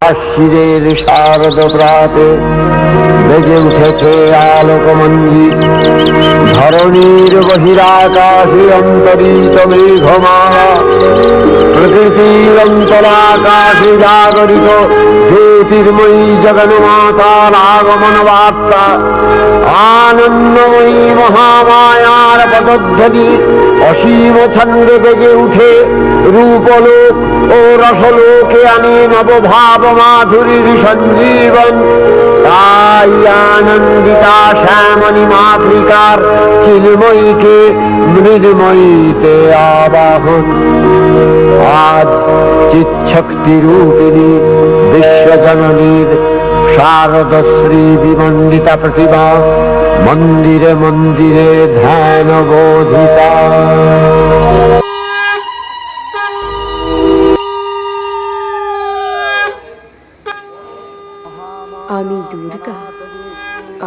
আশ্বিরের শারদ প্রাতে বেজে উঠেছে আলোকমঞ্জিত, ধরণীর বহিরাকাশে অন্তরিত মেঘমালা, প্রকৃতির অন্তরাকাশে জাগরিত জ্যোতির্ময়ী জগন্মাতার আগমন বার্তা। আনন্দময়ী মহামায়ার পদধ্বনি অসীম ছন্দে বেজে উঠে রূপলোক ও রসলোকে আনে নবভাব মাধুরীর সঞ্জীবন। তাই আনন্দিতা শ্যামণী মাতৃকার চিন্ময়ীকে মৃন্ময়ীতে আবাহন। আজ চিৎশক্তি রূপিণী বিশ্বজননীর শারদশ্রী বিমণ্ডিতা প্রতিভা মন্দিরে মন্দিরে ধ্যান বোধিতা। আমি দুর্গা,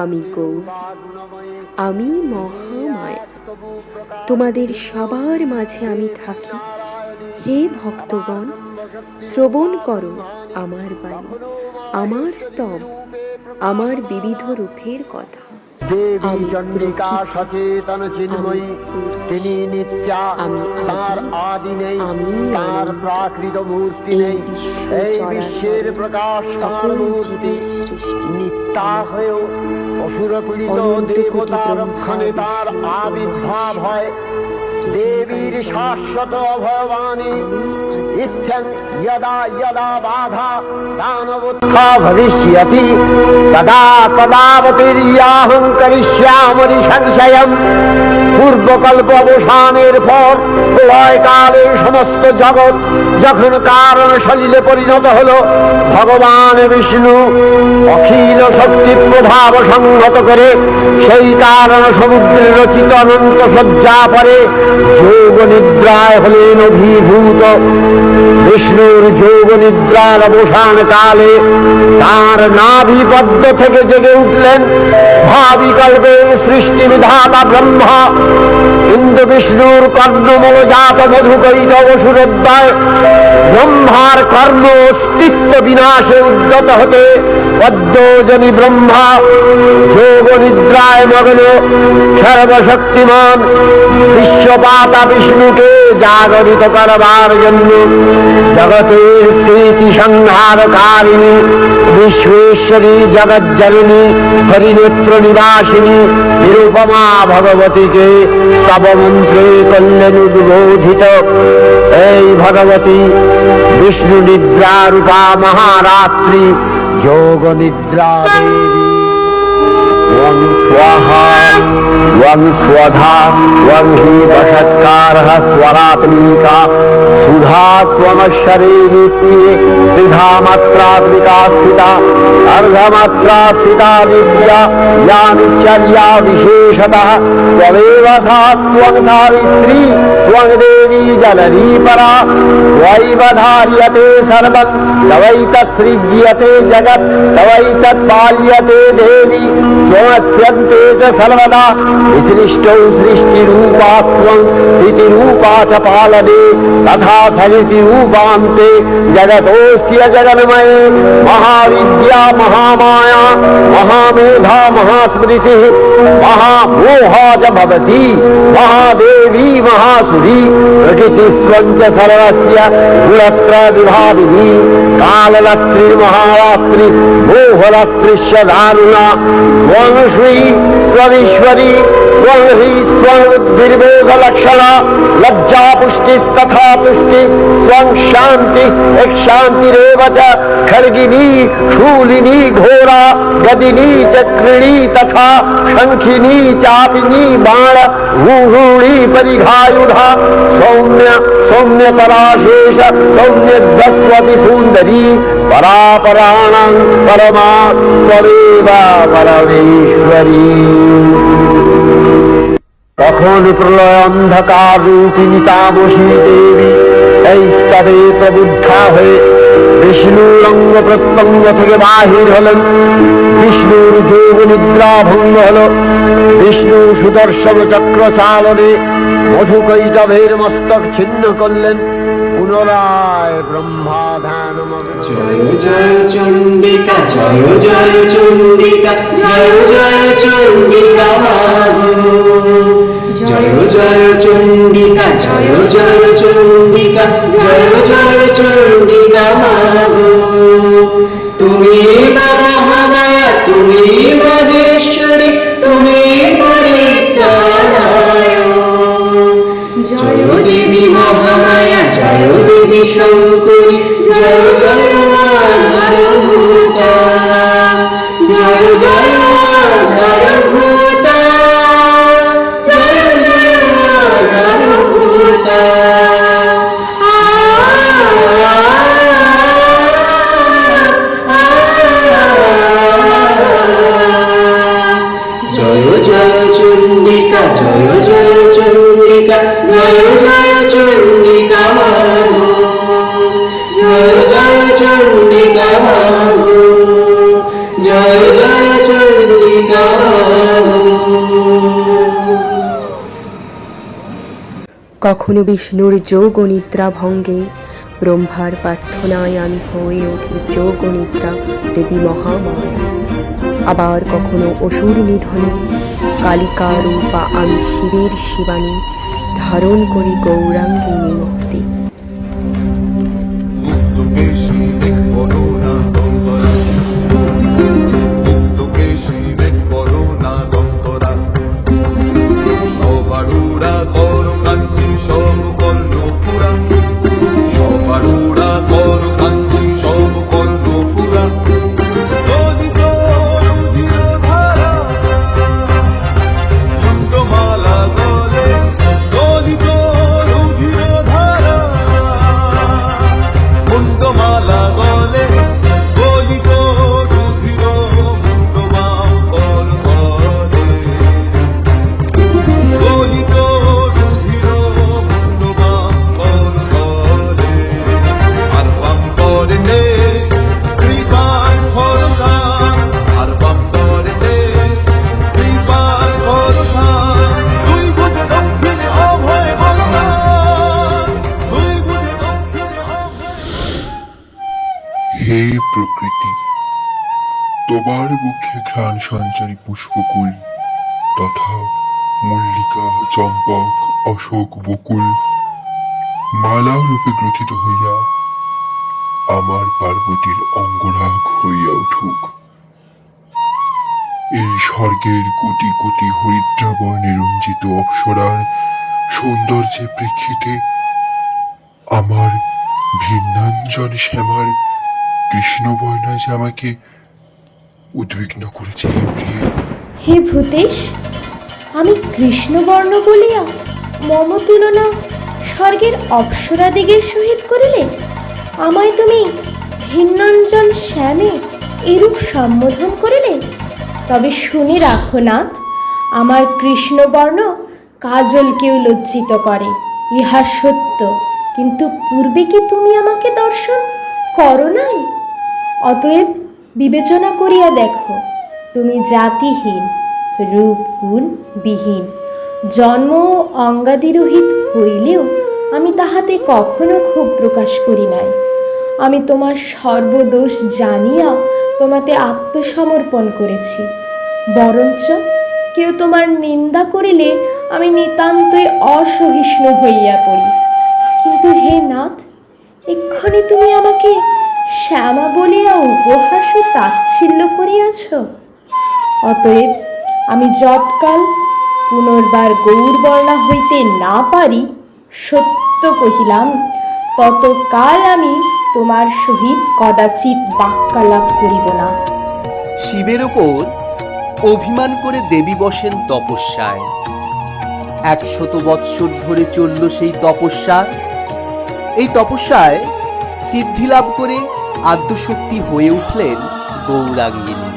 আমি গৌরী, আমি মহামায়া, তোমাদের সবার মাঝে আমি থাকি। হে ভক্তগণ, শ্রবণ করো আমার বাণী, আমার স্তব, আমার বিবিধ রূপের কথা। দেবী চন্দ্রিকা সচেতন চিন্ময়ী, তিনি নিত্যা, তার আদি নেই, তার প্রাকৃত মূর্তি নেই। এই বিশ্বের প্রকাশ তার মূর্তি, নিত্যা হয়েও অসুর পীড়িত দেবতা রক্ষণে তার আবির্ভাব হয়। দেবীর শাশ্বত অভয়বাণী ইত্যং যদা যদা বাধা দানবোত্থা ভবিষ্যতি তদা তদাবতীর্যাহং করিষ্যামি সংশয়ম। পূর্বকল্প অবসানের পর প্রলয়কালে সমস্ত জগৎ যখন কারণ সলিলে পরিণত হল, ভগবান বিষ্ণু অখিল শক্তি প্রভাব সংহত করে সেই কারণ সমুদ্রে রচিত অনন্ত শয্যা পরে যোগ নিদ্রায় হলেন অভিভূত। বিষ্ণুর যোগ নিদ্রার অবসান কালে তার নাভি পদ্ম থেকে জেগে উঠলেন ভাবিকল্পের সৃষ্টি বিধাতা ব্রহ্মা। কিন্তু বিষ্ণুর কর্ণমূলজাত মধুকৈত অসুরোদ্দয় ব্রহ্মার কর্ম অস্তিত্ব বিনাশে উদ্যত হতে পদ্মজনী ব্রহ্মা যোগ নিদ্রায় মগ্ন সর্বশক্তিমান বিশ্বপাতা বিষ্ণুকে জাগরিত করবার জন্য জগতের স্থিতি সংহারকারিণী বিশ্বেশ্বরী জগজ্জননী হরিনেত্র নিবাসিনী নিরুপমা ভগবতীকে স্তবমন্ত্রে করলেন উদ্বোধিত। এই ভগবতী বিষ্ণু নিদ্রা রূপা মহারাত্রি যোগ নিদ্রা দেবী। ওং স্বাহা ওং স্বধা ওং হি বষৎকারः স্বরাত্মিকা সুধা ত্বমশ্বরে নিত্যে ত্রিধা মাত্রাত্মিকা স্থিতা अर्धमात्रा स्थिता विद्या या निश्चर्या विशेषतः त्वमेव सा त्वं सावित्री त्वं देवी जननी परा त्वयैव धार्यते सर्वं तवैतत्सृज्यते जगत् तवैतत्पाल्यते देवी त्वमस्यन्ते च सर्वदा विसृष्टौ सृष्टिरूपा त्वं स्थितिरूपा च पालने तथा सृष्टिरूपान्ते जगतोऽस्य जगन्मये महाविद्या महामाया महामेधा महास्मृति महामोहा च भवति महादेवी महासुरी प्रकृतिस्त्वं च सर्वस्य गुणत्र विभाविनी कालरात्रिर्महारात्रि मोहरात्रिश्च दारुणा त्वं श्री त्वमीश्वरी त्वं हि स्वबुद्धिर्मोघलक्षणा लज्जा पुष्टिस्तथा तुष्टि स्वं शान्ति एक शान्तिरेव च खड्गिनी शूलिनी घोरा गदिनी चक्रिणी तथा शंखिनी चापिनी बाण भूहूणी परिघायुधा सौम्य सौम्यतराशेष सौम्यद्वस्वती सुंदरी परापराणां परमा त्वमेव परमेश्वरी। তখন প্রলয় অন্ধকার রূপিণী তামসী দেবী এই স্তবে প্রবুদ্ধা হয়ে বিষ্ণুর অঙ্গ প্রত্যঙ্গ থেকে বাহির হলেন। বিষ্ণুর যোগ নিদ্রা ভঙ্গ হল। বিষ্ণু সুদর্শন চক্র চালনে মধুকৈটভের মস্তক ছিন্ন করলেন। পুনরায় ব্রহ্মা ধ্যান জয় জয় চণ্ডিকা জয় জয় চণ্ডিকা জয় জয় চণ্ডিকা মাগো জয় জয় চণ্ডিকা জয় জয় চণ্ডিকা জয় জয় চণ্ডিকা মাগো তুমি মা মহামায়া তুমি মহেশ্বরী তুমি পরিত্রাণায় জয় দেবী মহামায়া জয় দেবী শঙ্করী জয় জয় আধারভূতা জয় জয় আধারভূতা জয় জয় আধারভূতা জয় জয় চণ্ডিকা জয় জয় চণ্ডিকা জয় জয় চণ্ডিকা মাগো জয় জয় চণ্ডিকা মাগো জয় জয় চণ্ডিকা মাগো। কখনো বিষ্ণুর যোগ নিদ্রা ভঙ্গে ব্রহ্মার প্রার্থনায় আমি হয়ে উঠি যোগ নিদ্রা দেবী মহামায়া। আবার কখনো অসুর নিধনে কালিকা রূপা আমি শিবের শিবানী ধারণ করি গৌরাঙ্গিনী মুক্তি। হে প্রকৃতি, তোমার মুখে ঘ্রাণ সঞ্চারী পুষ্পকুল তথা মল্লিকা চম্পক অশোক বকুল মালা রূপে গ্রথিত হইয়া আমার পার্বতীর অঙ্গরাগ হইয়া উঠুক। এই স্বর্গের কোটি কোটি হরিদ্রা বর্ণে রঞ্জিত অপ্সরার সৌন্দর্যে প্রেক্ষিতে আমার ভিন্নাঞ্জন শ্যামার কৃষ্ণবর্ণ যে আমাকে উদ্বিগ্ন করেছে। হে ভূতেশ, আমি কৃষ্ণবর্ণ বলিয়া মম তুলনা স্বর্গের অপ্সরাদিগের সহিত করিলে আমায় তুমি ভিন্নঞ্জন শ্যামে এরূপ সম্বোধন করিলে? তবে শুনে রাখো নাথ, আমার কৃষ্ণবর্ণ কাজলকেও লজ্জিত করে, ইহা সত্য। কিন্তু পূর্বে কি তুমি আমাকে দর্শন করো নাই? অতএব বিবেচনা করিয়া দেখো, তুমি জাতিহীন, রূপ গুণ বিহীন, জন্ম ও অঙ্গাদিরহিত হইলেও আমি তাহাতে কখনো ক্ষোভ প্রকাশ করি নাই। আমি তোমার সর্বদোষ জানিয়া তোমাতে আত্মসমর্পণ করেছি। বরঞ্চ কেউ তোমার নিন্দা করিলে আমি নিতান্তই অসহিষ্ণু হইয়া পড়ি। কিন্তু হে নাথ, এক্ষণে তুমি আমাকে শ্যামা বলিয়া উপহাস ও তাচ্ছিল্য করিয়াছ। অতএব আমি যৎকাল পুনর্বার গৌরবর্ণা হইতে না পারি, সত্য কহিলাম, ততকাল আমি তোমার সহিত কদাচিৎ বাক্যালাপ করিব না। শিবের ওপর অভিমান করে দেবী বসেন তপস্যায়। 100 বৎসর ধরে চলল সেই তপস্যা। এই তপস্যায় সিদ্ধি লাভ করে আদ্যশক্তি হয়ে উঠলেন গৌরাঙ্গিনী।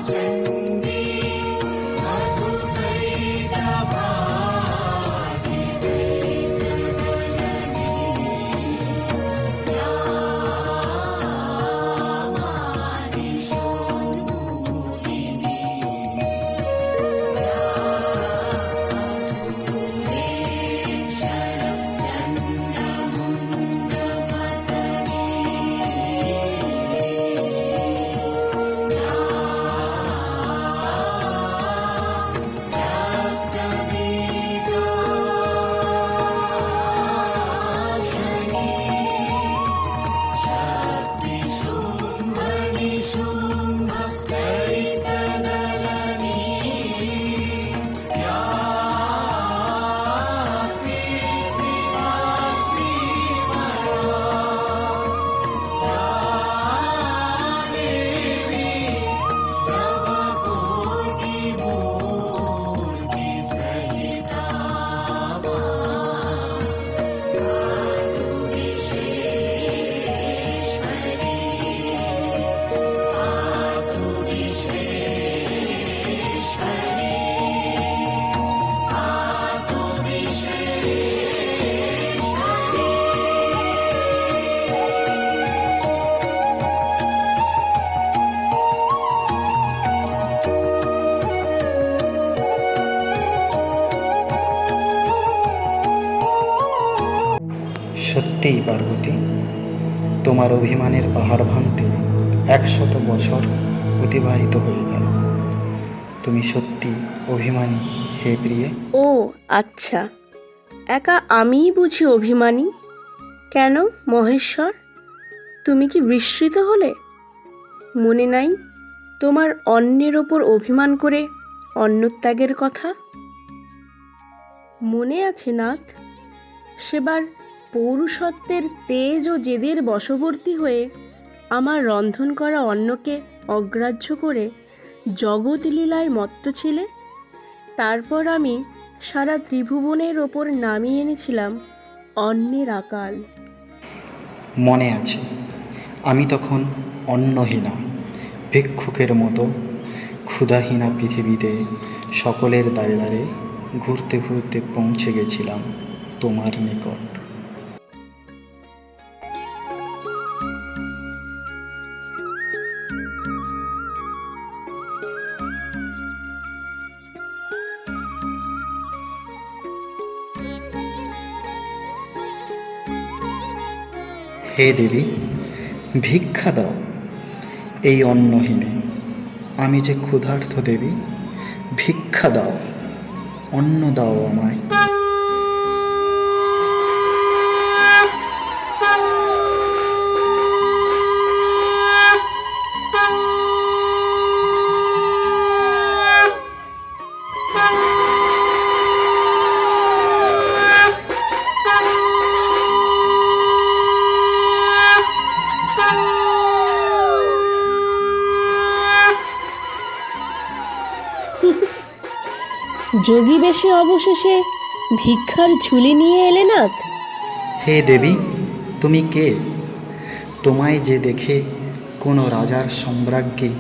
সত্যিই পার্বতী, তোমার অভিমানের পাহাড় ভাঙতে 100 বছর অতিবাহিত হয়ে গেল। তুমি সত্যি অভিমানী হে প্রিয়ে। ও আচ্ছা, একা আমিই বুঝি অভিমানী? কেন মহেশ্বর, তুমি কি বিস্মৃত হলে? মনে নাই তোমার অন্যের ওপর অভিমান করে অন্নত্যাগের কথা? মনে আছে নাথ, সেবার পৌরুষত্বের তেজ ও জেদের বশবর্তী হয়ে আমার রন্ধন করা অন্নকে অগ্রাহ্য করে জগৎ লীলায় মত্ত ছিলে? তারপর আমি সারা ত্রিভুবনের ওপর নামিয়ে এনেছিলাম অন্নের আকাল। মনে আছে, আমি তখন অন্নহীনা ভিক্ষুকের মতো ক্ষুধাহীনা পৃথিবীতে সকলের দ্বারে দ্বারে ঘুরতে ঘুরতে পৌঁছে গেছিলাম তোমার নিকট। হে দেবী, ভিক্ষা দাও এই অন্নহীনে। আমি যে ক্ষুধার্ত দেবী, ভিক্ষা দাও, অন্ন দাও আমায়। যোগী বেশে অবশেষে ভিক্ষার ঝুলি নিয়ে এলে নাথ। হে দেবী, তুমি কে? তোমায় যে দেখে কোনো রাজার সম্রাজ্ঞী,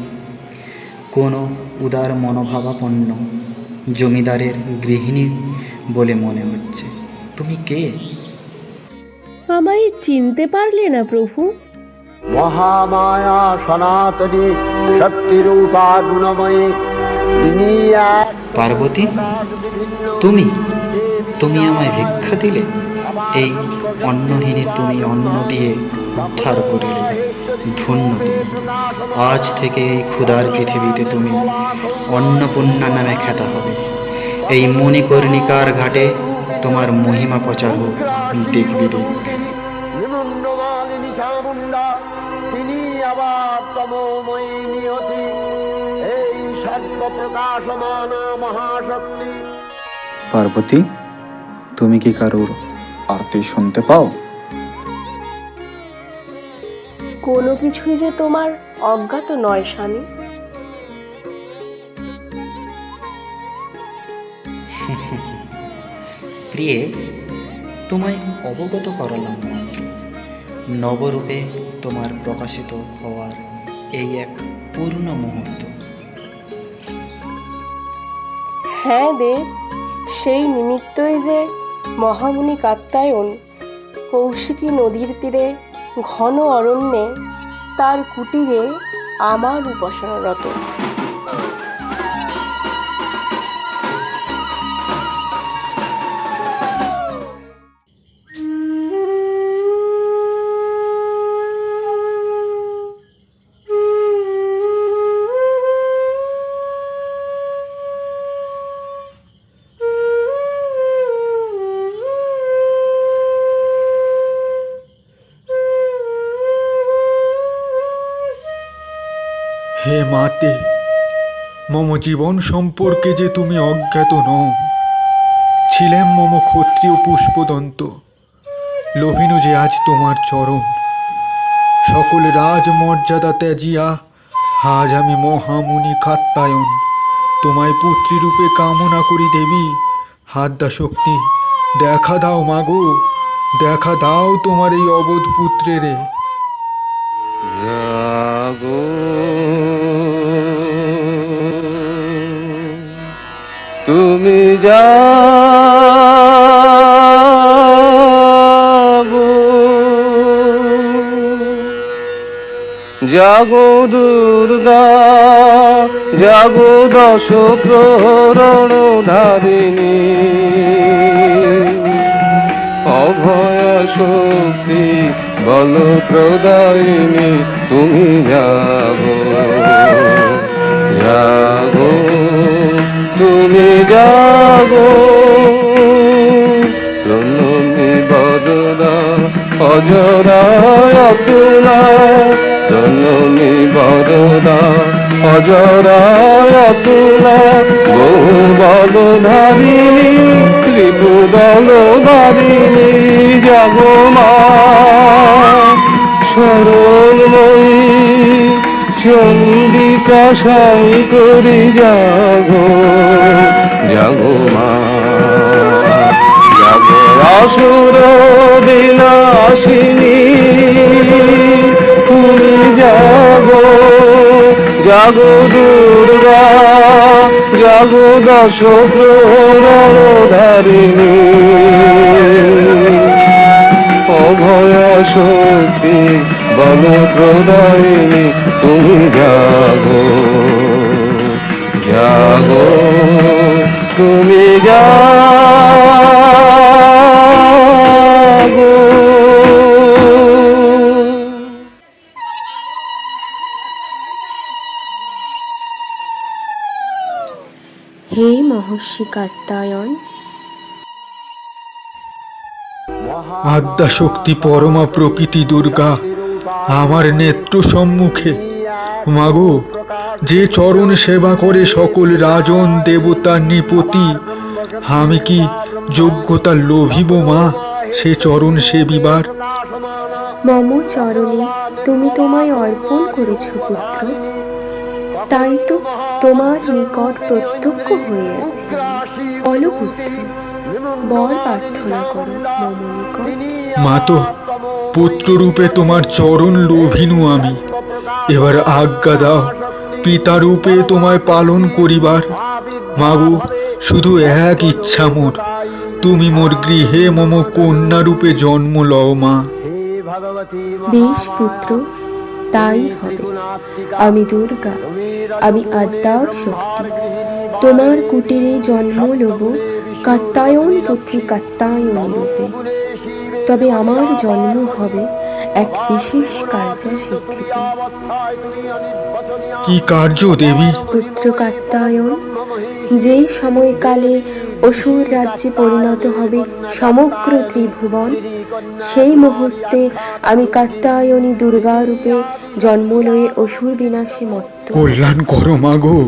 কোনো উদার মনোভাবাপন্ন জমিদারের গৃহিণী বলে মনে হচ্ছে। তুমি কে? আমায় চিনতে পারলে না প্রভু? মহামায়া সনাতনী শক্তিরূপা গুণময়ী, তিনি এক পার্বতী, তুমি তুমি আমায় ভিক্ষা দিলে। এই অন্নহীনে তুমি অন্ন দিয়ে উদ্ধার করিলে। ধন্য তুমি। আজ থেকে এই ক্ষুধার পৃথিবীতে তুমি অন্নপূর্ণা নামে খ্যাতা হবে। এই মণিকর্ণিকার ঘাটে তোমার মহিমা প্রচার হোক দিক বিদিক। নিমুন্ডমালিনী চামুণ্ডা, তিনি আবার তমোময়ী নিয়তি, এই সর্বপ্রকাশমানা মহাশক্তি। পার্বতী, তুমি কি কারুর আরতি শুনতে পাও? কোনো কিছুই যে তোমার অজ্ঞাত নয় স্বামী। প্রিয়ে, তোমায় অবগত করালাম মাত্র। নবরূপে তোমার প্রকাশিত হওয়ার এই এক পূর্ণ মুহূর্ত। হ্যাঁ দেব, সেই নিমিত্তই যে মহামুনি কাত্যায়ন কৌশিকী নদীর তীরে ঘন অরণ্যে তার কুটিরে আমার উপাসনারত। হে মাতে, মম জীবন সম্পর্কে যে তুমি অজ্ঞাত নও। ছিলেম মম ক্ষত্রিয় পুষ্পদন্ত, লোভিনু যে আজ তোমার চরণ। সকল রাজমর্যাদা ত্যাজিয়া আজ আমি মহামুনি কাত্যায়ন তোমায় পুত্রীরূপে কামনা করি দেবী। হাদ্দা শক্তি, দেখা দাও মাগো, দেখা দাও তোমার এই অবোধ পুত্রেরে। জাগো, তুমি জাগো, জাগো দুর্গা, জাগো দশ প্রহরণ ধারিণী, অভয় শক্তি বল প্রদায়িনী তুমি জাগো জাগো তুমি জাগো জননী বদনা অজরা অতুলা জননী বদনা অজরা অতুলা বহু বল ধারিণী ত্রিপুদল ধারিণী জাগো মা সরলময়ী চন্ডিকা সাই করি জাগো জাগো মা জাগো আসুর বিনাশিনী তুমি জাগো জাগো দুর্গা জাগো দশ প্রহর ধারিণী অভয় শক্তি বল প্রদায়িনী তুমি জাগো জাগো তুমি জাগো হে মহর্ষি কাত্যায়ন, আদ্যাশক্তি পরমা প্রকৃতি দুর্গা আমার নেত্র সম্মুখে, মাগো যে চরণ সেবা করে সকল রাজন দেবতা নৃপতি, আমি কি যোগ্যতা লোভিব মা সে চরণ সেবিবার? মম চরণে তুমি তোমায় অর্পণ করেছ পুত্র, তাই তো তোমার নিকট প্রত্যক্ষ হয়ে আছে। বলো পুত্র, বর প্রার্থনা করো মম নিকট। মা তো পুত্ররূপে তোমার চরণ লোভিনু আমি, এবার আজ্ঞা দাও পিতারূপে তোমায় পালন করিবার। মাগো শুধু এক ইচ্ছা মোর, তুমি মোর গৃহে মম কন্যারূপে জন্ম লও মা। বেশ পুত্র, তাই হবে। আমি দুর্গা, আমি আদ্যার শক্তি, তোমার কুটিরে জন্ম লব কাত্যায়ন পুত্রী কাত্যায়নী রূপে। তবে আমার জন্ম হবে এক বিশেষ কার্য সিদ্ধিতে। কি কার্য দেবী? পুত্র কাত্যায়ন, যেই সময়কালে অসুর রাজ্যে পরিণত হবে সমগ্র ত্রিভুবন, সেই মুহূর্তে আমি কাত্যায়নী দুর্গা রূপে জন্ম লয়ে অসুর বিনাশে মত্ত। কল্যাণ করো মাগো,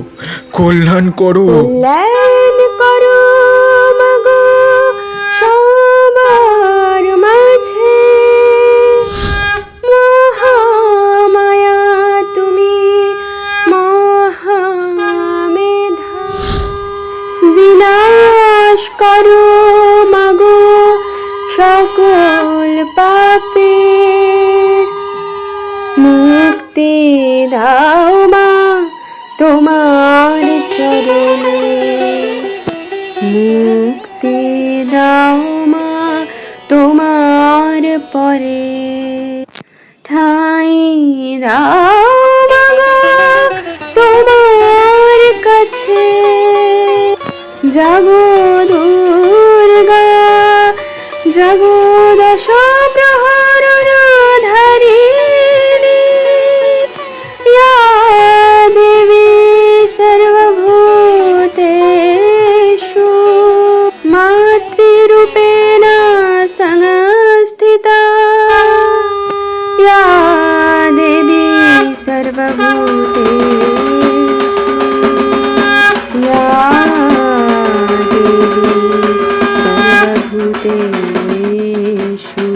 কল্যাণ করো। কল্যাণ করো মাগো সবার মাঝে, মহামায়া তুমি মহামেধা, বিনাশ করো মাগো সকল পাপের, মুক্তি দাও মা তোমার চরণে, মুক্তি দাও মা তোমার পরে, ঠাঁই দাও মাগো তোমার কাছে। জাগো দুর্গা, জাগো দশ প্রহর ধারিণী, ইয়া দেবী সর্বভূতেষু মাতৃরূপেণ সংস্থিতা, ইয়া দেবী সর্বভূতেষু, ইয়া দেবী সর্বভূতেষু।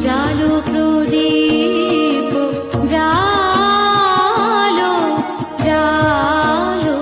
জালো প্রদীপ জালো জালো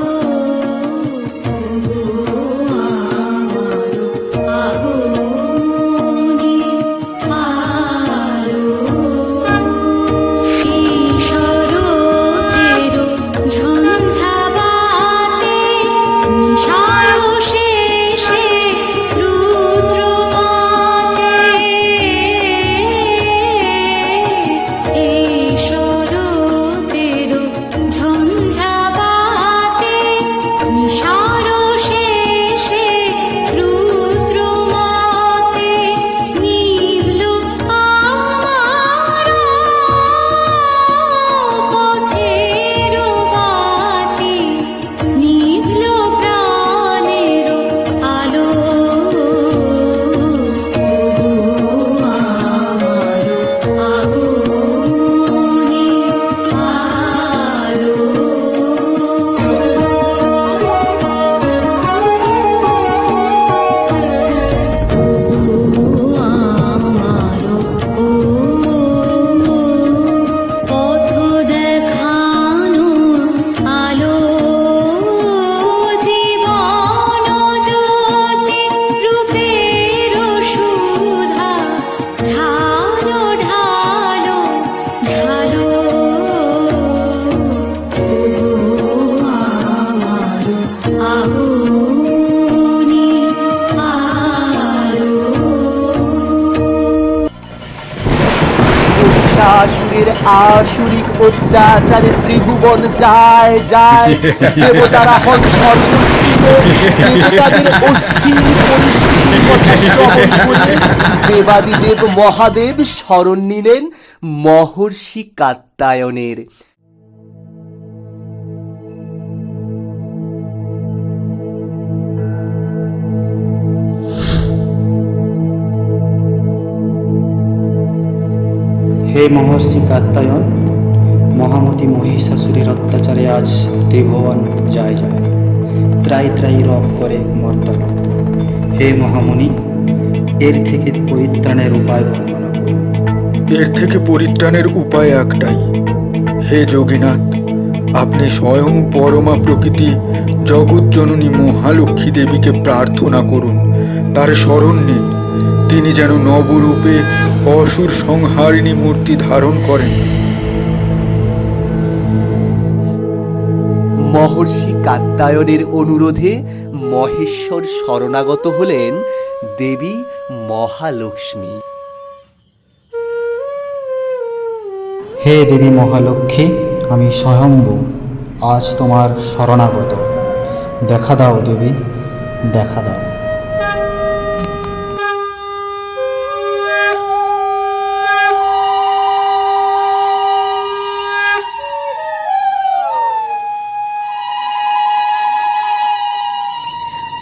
আসুরিক অত্যাচারে ত্রিভুবন যায় যায়, দেবতারা হন সর্বোচ্চিত। দেবতাদের অস্থির পরিস্থিতির কথা শ্রবণ করে দেবাদিদেব মহাদেব শরণ নিলেন মহর্ষি কাত্যায়নের। হে মহর্ষি কাত্যায়ন, মহামতি মহিষাসুরের অত্যাচারে আজ ত্রিভুবন যায় যায়, ত্রাই ত্রাই রব করে মর্তন। হে মহামুনি, এর থেকে পরিত্রাণের উপায় বর্ণনা করুন। এর থেকে পরিত্রাণের উপায় একটাই। হে যোগীনাথ, আপনি স্বয়ং পরমা প্রকৃতি জগৎজননী মহালক্ষ্মী দেবীকে প্রার্থনা করুন, তার শরণ নিন। তিনি যেন নবরূপে অসুর সংহারিণী মূর্তি ধারণ করেন। মহর্ষি কাত্যায়নের অনুরোধে মহেশ্বর শরণাগত হলেন দেবী মহালক্ষ্মী। হে দেবী মহালক্ষ্মী, আমি স্বয়ম্ভু আজ তোমার শরণাগত। দেখা দাও দেবী, দেখা দাও।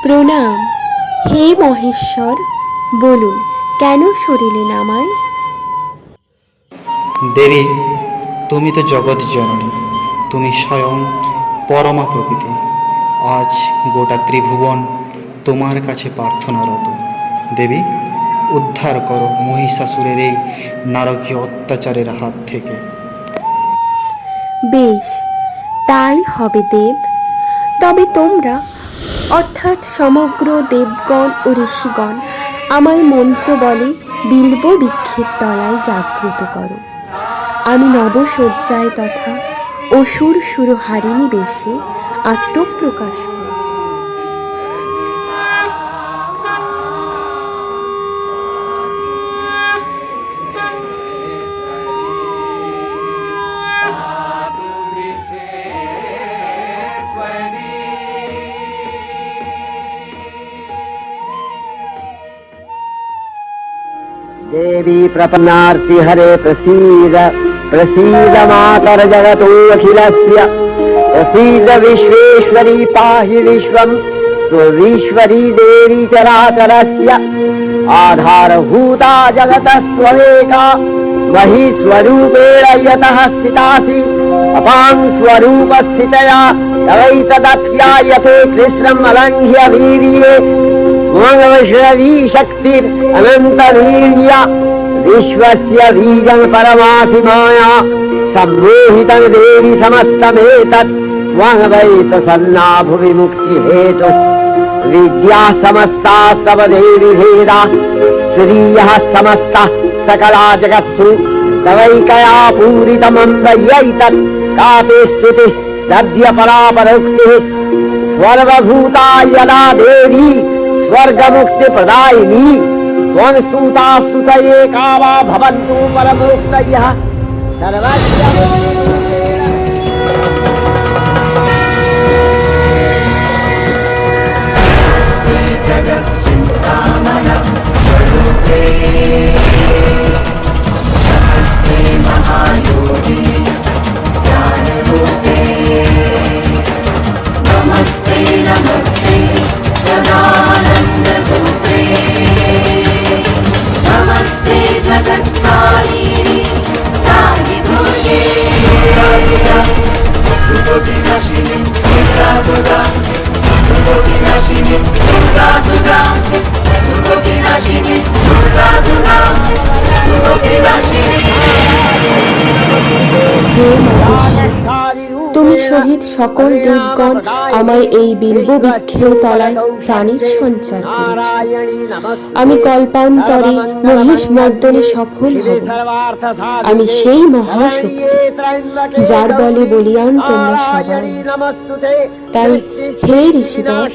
প্রণাম। হে মহেশ্বর, বলুন কেন সরিলেন আমায়? দেবী, তুমি তো জগৎ জননী, তুমি স্বয়ং পরমা প্রকৃতি। আজ গোটা ত্রিভুবন তোমার কাছে প্রার্থনারত। দেবী, উদ্ধার করো মহিষাসুরের এই নারকীয় অত্যাচারের হাত থেকে। বেশ, তাই হবে দেব। তবে তোমরা অর্থাৎ সমগ্র দেবগণ ও ঋষিগণ আমায় মন্ত্র বলে বিল্ব বৃক্ষের তলায় জাগ্রত করো। আমি নবশয্যায় তথা অসুর সুরহারিণী বেশে আত্মপ্রকাশ করব। देवी प्रपन्नार्ति हरे प्रसीद प्रसीद मातर जगतोऽखिलस्य प्रसीद विश्वेश्वरी पाहि विश्वं स्वरीश्वरी देवी चराचरस्य आधारभूता जगतस्त्वमेका महीस्वरूपेण यतः स्थितासि अपां स्वरूपस्थितया तवैतदप्यायते कृष्णम् अलङ्घ्य वीर्ये मङ्गलश्रवी शक्तिरनन्तवीर्य विश्वस्य बीजं परमासि माया सम्मोहितं देवि समस्तमेतत् त्वं वै प्रसन्ना भुवि मुक्तिहेतु विद्या समस्ता तव देवि भेदा श्रियः समस्तः सकला जगत्सु तवैकया पूरितमन्वयैतत् कापि स्तुतिः सद्य परापरोक्तिः सर्वभूता यदा देवी स्वर्गमुक्ति प्रदायिनी त्वं स्तुता स्तुतये का वा भवन्तु परमोक्तयः सर्वस्य হে মহর্ষি, তুমি সহিত সকল দেবগণ আমায় এই বিল্ব বৃক্ষের তলায় প্রাণীর সঞ্চার করেছ। আমি কল্পান্তরে মহিষ মর্দনে সফল হব। আমি সেই মহাশক্তি যার বলে বলিয়ান তোমরা সবাই। তাই হে ঋষিবর,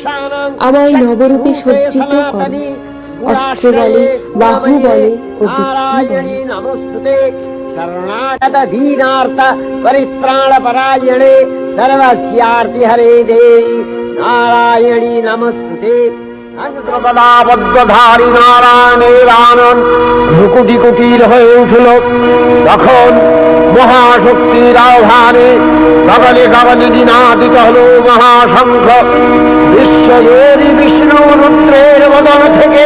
আমায় নবরূপে সজ্জিত করো, অস্ত্র বলে, বাহু বলে ও দীপ্তি বলে। शरणागत दीनार्थ परित्राण परायणे सर्वस्यार्ति हरे देवी नारायणी नमस्ते। বদ্ধধারী নারায়ণের আনন ভ্রুকুটি কুটির হয়ে উঠল। তখন মহাশক্তির আহ্বানে গগলে গগলে দিনাদিত হল মহাশঙ্খ। বিশ্বজোরী বিষ্ণু রুদ্রের বদন থেকে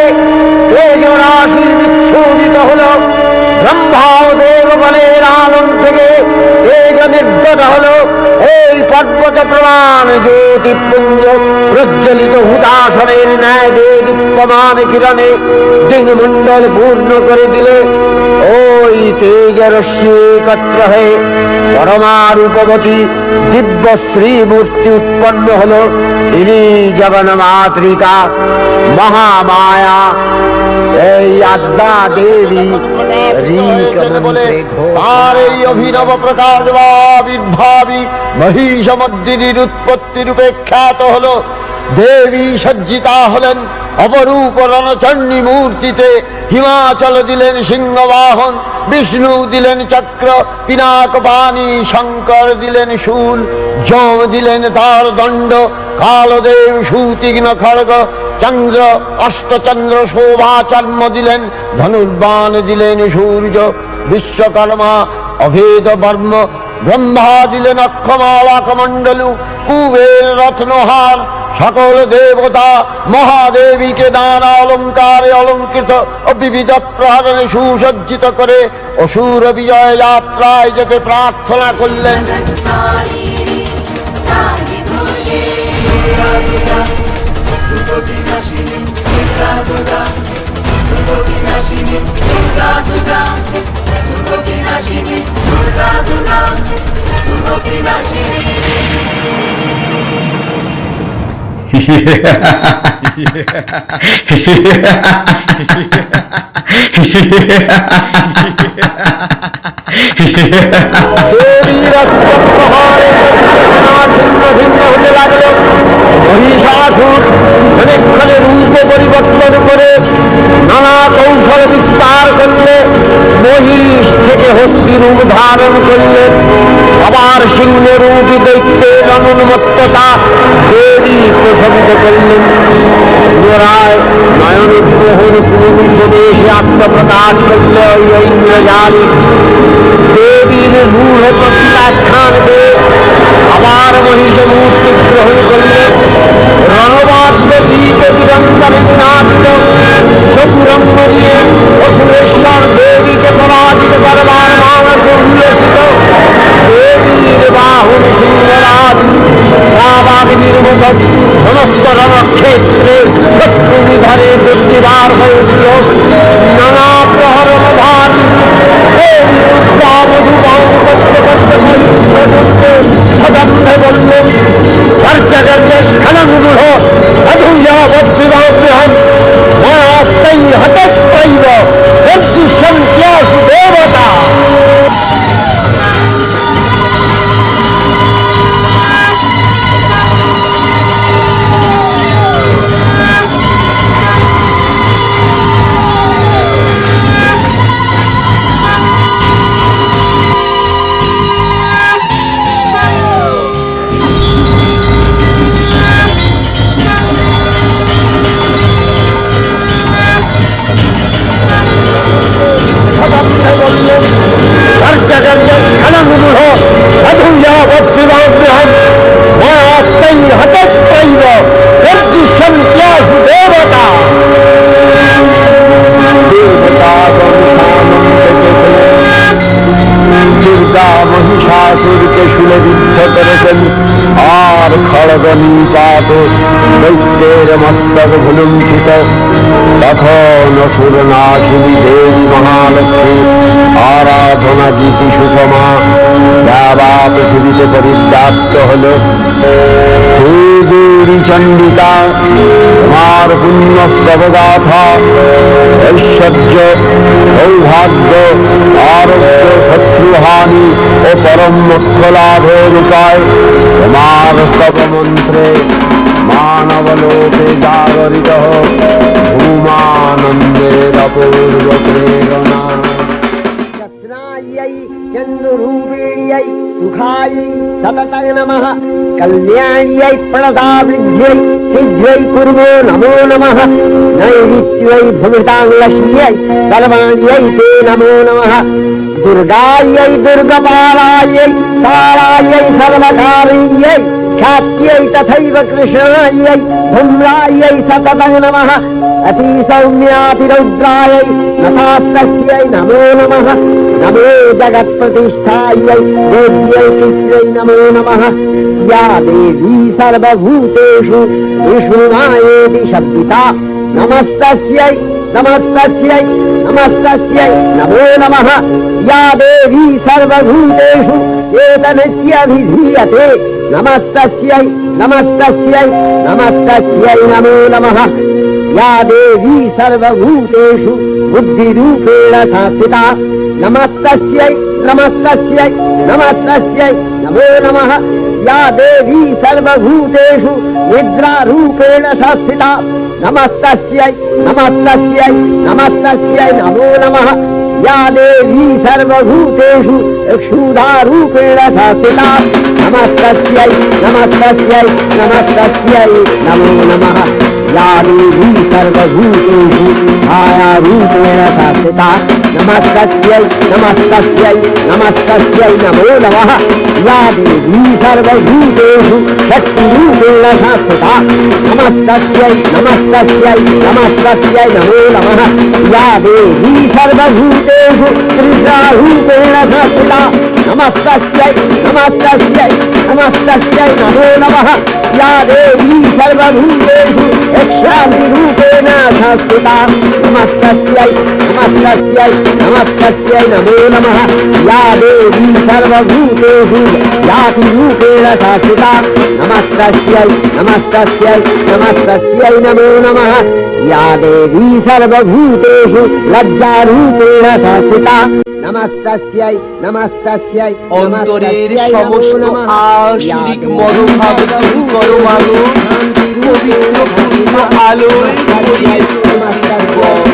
তেজরাশি বিচ্ছুরিত হল। ব্রহ্মা ও দেবগণের আনন থেকে তেজ নির্গত হল। এই পর্বত প্রমাণ জ্যোতিপুঞ্জ প্রজ্বলিত হুতাসনের ন্যায় দীপ্যমান কিরণে দিগমণ্ডল পূর্ণ করে দিলে। ওই তেজরশ্মি একত্র হয়ে পরমা রূপবতী দিব্য শ্রীমূর্তি উৎপন্ন হল। তিনি জগন্মাতৃকা মহামায়া এই আদ্যা দেবী। তার এই অভিনব প্রকাশ বা আবির্ভাবী মহিষমর্দিনীর উৎপত্তি রূপে খ্যাত হল। দেবী সজ্জিতা হলেন অপরূপ রণচণ্ডী মূর্তিতে। হিমাচল দিলেন সিংহবাহন, বিষ্ণু দিলেন চক্র পিনাকপাণি, শঙ্কর দিলেন শূল, যম দিলেন তার দণ্ড, কালদেব সুতীক্ষ্ণ খড়গ, চন্দ্র অষ্টচন্দ্র শোভাচর্ম দিলেন, ধনুর্বাণ দিলেন সূর্য, বিশ্বকর্মা অভেদ বর্ম, ব্রহ্মা দিলেন অক্ষমালা কমণ্ডলু, কুবের রত্নহার। সকল দেবতা মহাদেবীকে নানা অলঙ্কারে অলঙ্কৃত ও বিবিধ প্রহরণে সুসজ্জিত করে অসুর বিজয় যাত্রায় যেতে প্রার্থনা করলেন। অনেকক্ষণে রূপ পরিবর্তন করে নানা কৌশল বিস্তার করলে মহিষ থেকে হস্তি রূপ ধারণ করলে। আবার সিংহ রূপ দৈত্যের অনুন্মত্ততা দেবী প্রশমিত করলেন। পুনরায় নয়ন মোহন পুরুষে আত্মপ্রকাশ করলে ওই ঐন্দ্রজালী দেবীর রূঢ় প্রত্যাখ্যান দিয়ে আবার মহিষ মূর্তি গ্রহণ করলে। রণবাদ্য দীপ তিরঙ্গনে নাচিত চতুরঙ্গ দিয়ে অসুরেশ্বর দেবীকে পরাজিত করবার মানস উল্লেখিত। দেবীর বাহুর সিংহরাজ রাবাগ্নির মতো সমস্ত রণক্ষেত্রে শত্রু নিধনে দুর্নিবার হয়ে উঠল। নানা প্রহরণ ভারী সদম্ভে বললেন কার্যাগার্যের খানাগুরুহ সাধুয়া বদ্রিবাহ্যহম ময়াস্তাই হতস্ত্রৈব যজ্ঞিষ্যং স্যাসু দেবতা। মহিষাসুরকে শুলে বিদ্ধ করেছেন। আর খড়গ নিপাত দৈত্যের মস্তক ভুলুণ্ঠিত। তখন অসুরনাশিনী দেবী মহালক্ষ্মী আরাধনা গীতি সুষমা যাবা পৃথিবীতে পরিব্যাপ্ত হল। দেবী চণ্ডিকা তোমার পুণ্য প্রবগাথা ঐশ্বর্য সৌভাগ্য আরোগ্য শত্রুহানি ও পরম মোক্ষ লাভের উপায় তোমার স্তব মন্ত্রে মানবলোকে জাগরিত ভূমানন্দের অপূর্ব প্রেরণা। नमः कल्याण्यै प्रणतावृद्ध्यै सिद्ध्यै कुर्मो नमो नमः नैऋत्यै भूमितां लक्ष्म्यै सर्वाण्यै ते नमो नमः दुर्गायै दुर्गपालायै तारायै सर्वकारिण्यै ख्यात्यै तथैव कृष्णायै धूम्रायै सततं नमः अतिसौम्यातिरौद्रायै नथास्तस्यै नमो नमः नमो जगत्प्रतिष्ठायै देव्यै कृष्ण्यै नमो नमः या देवी सर्वभूतेषु विष्णुमायेति शब्दिता नमस्तस्यै नमस्तस्यै नमस्तस्यै नमो नमः या देवी सर्वभूतेषु एतनित्यभिधीयते नमस्तस्यै नमस्तस्यै नमस्तस्यै नमो नमः या देवी सर्वभूतेषु बुद्धिरूपेण संस्थिता नमस्तस्यै नमस्तस्यै नमस्तस्यै नमो नमः या देवी सर्वभूतेषु निद्रारूपेण संस्थिता नमस्तस्यै नमस्तस्यै नमस्तस्यै नमो नमः या देवी सर्वभूतेषु क्षुधारूपेण संस्थिता नमस्तस्यै नमस्तस्यै नमस्तस्यै नमो नमः या देवी सर्वभूतेषु छायारूपेण संस्थिता नमस्तस्यै नमस्तस्यै नमस्तस्यै नमो नमः या देवी सर्वभूतेषु शक्तिरूपेण संस्थिता नमस्तस्यै नमस्तस्यै नमस्तस्यै नमो नमः या देवी सर्वभूतेषु त्रिशारूपेण संस्थिता नमस्तस्यै नमस्तस्यै नमस्तस्यै नमो नमः या देवी सर्वभूतेषु यक्षादिरूपेण संस्थिता नमस्तस्यै नमस्तस्यै नमस्तस्यै नमो नमः या देवी सर्वभूतेषु जातिरूपेण संस्थिता नमस्तस्यै नमस्तस्यै नमस्तस्यै नमो नमः या देवी सर्वभूतेषु लज्जारूपेण संस्थिता नमस्तस्यै नमस्तस्यै অন্তরের সমস্ত আসরিক মনোভাব দূর করো মাগো, পবিত্র পূর্ণ আলোয় ভরিয়ে তোলো ত্রিভুবন।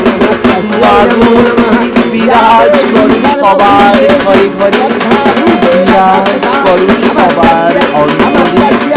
মাগো তুমি বিরাজ করো সবার ঘরে ঘরে, বিরাজ করো সবার অন্তরে।